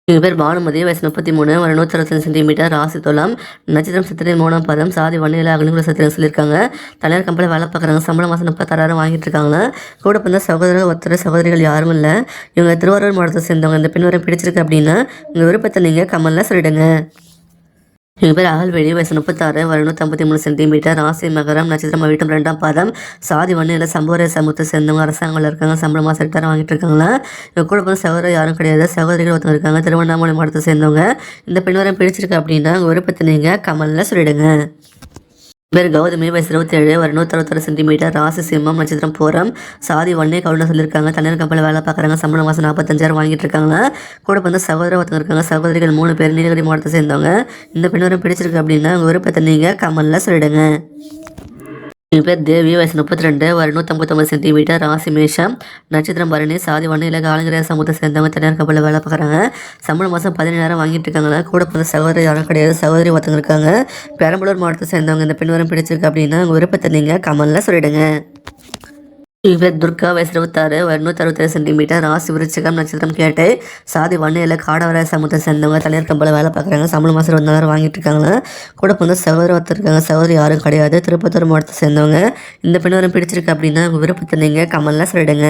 எங்கள் பேர் பானுமதி, வயசு 33, ஒரு 165 சென்டிமீட்டர், ராசி துலாம், நட்சத்திரம் சித்திரை 3ஆம் பாதம், சாதி வன்னியில் அக்னிகுல சத்திரம் சொல்லியிருக்காங்க. தனியார் கம்பெனியில் வேலை பார்க்குறாங்க. சம்பளம் மாதம் 36,000 வாங்கிட்டு இருக்காங்க. கூட பிறந்த சகோதரர்கள் ஒருத்தர் சகோதரிகள் யாரும் இல்லை. இவங்க திருவாரூர் மாவட்டத்தை சேர்ந்தவங்க. இந்த பெண் வரை பிடிச்சிருக்கு அப்படின்னா உங்கள் விருப்பத்தை நீங்கள் கமெண்ட்டில் சொல்லிடுங்க. எங்கள் பேர் அகல்வெளி, வயசு 36, ஒரு 153 சென்டிமீட்டர், ராசி மகரம், நட்சத்திரம் வீட்டம் 2ஆம் பாதம், சாதி வன்னியில் சம்பவரை சமூகத்தை சேர்ந்தவங்க. அரசாங்கத்தில் இருக்காங்க. சம்பளமாக செட்டாரம் வாங்கிட்டு இருக்காங்களா. இவங்க கூட பிறந்த சகோதரர் யாரும் கிடையாது. சகோதரிகள் ஒருத்தவங்க இருக்காங்க. திருவண்ணாமலை மாவட்டத்தை சேர்ந்தவங்க. இந்த பெண் வரை பிடிச்சிருக்கு அப்படின்னா உங்கள் விருப்பத்தை நீங்கள் கமெண்ட்டில் சொல்லிடுங்க. பேர் கௌதமி, வயசு 27, ஒரு 161 சென்டிமீட்டர், ராசி சிம்மம், நட்சத்திரம் பூரம், சாதி வன்னே கவுண்டர் சொல்லியிருக்காங்க. தனியார் கம்பெனியில் வேலை பார்க்குறாங்க. சம்பளம் மாதம் 45,000 வாங்கிட்டு இருக்காங்க. கூட வந்து சகோதரர் ஒருத்தவங்க இருக்காங்க. சகோதரிகள் 3 பேர் நீலகிரி மாவட்டத்தை சேர்ந்தவங்க. இந்த பெண் வரை பிடிச்சிருக்கு அப்படின்னா உங்கள் விருப்பத்தை நீங்கள் கமெண்ட்டில் சொல்லிடுங்க. என் பேர் தேவி, வயசு 32, ஒரு 159 சென்டிமீட்டர், ராசி மேஷம், நட்சத்திரம் பரணி, சாதி வன்னியில் ஆளுங்கிற சமூகத்தை சேர்ந்தவங்க. தனியார் கம்பெனியில் வேலை பார்க்குறாங்க. சம்பளம் மாதம் 17,000 வாங்கிட்டு இருக்காங்களா. கூட பிறந்த சகோதரி யாரும் கிடையாது. சகோதரி ஒருத்தவங்க இருக்காங்க. பெரம்பலூர் மாவட்டத்தை சேர்ந்தவங்க. இந்த பெண் வரம் பிடிச்சிருக்கு அப்படின்னா உங்கள் விருப்பத்தை நீங்கள் கமெண்ட்டில் சொல்லிடுங்க. என் பேர் துர்கா, வயசு 26, ஒரு 167 சென்டிமீட்டர், ராசி விருச்சிகம், நட்சத்திரம் கேட்டை, சாதி வன்னியில் காடவர சமூகத்தை சேர்ந்தவங்க. தனியார் கம்பெனியில் வேலை பார்க்குறாங்க. சம்பளம் மாதம் 24,000 வாங்கிட்டு இருக்காங்க. கூட வந்து சகோதரி ஒருத்தர் இருக்காங்க. சகோதரி யாரும் கிடையாது. திருப்பத்தூர் மாவட்டத்தை சேர்ந்தவங்க. இந்த பெண் வரம் பிடிச்சிருக்கு அப்படின்னா உங்கள் விருப்பத்தை நீங்கள் கமெண்ட்டில் சொல்லிடுங்க.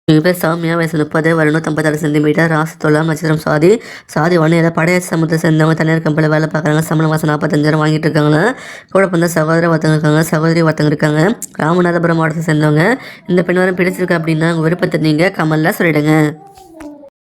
எங்கள் பேர் சாமியா, வயசு 30, ஒரு 156 சென்டிமீட்டர், ராசி துலாம், நட்சத்திரம் சாதி, சாதி வன்னியில் பழைய சமூகத்தை சேர்ந்தவங்க. தனியார் கம்பெனியில் வேலை பார்க்குறாங்க. சம்பளம் மாதம் 45,000 வாங்கிட்டு இருக்காங்க. கூட வந்து சகோதரர் ஒருத்தவங்க இருக்காங்க. சகோதரி ஒருத்தவங்க இருக்காங்க. ராமநாதபுரம் மாவட்டத்தை சேர்ந்தவங்க. இந்த பெண் வரம் பிடிச்சிருக்கு அப்படின்னா உங்கள் விருப்பத்தை நீங்கள் கமெண்ட்டில் சொல்லிடுங்க.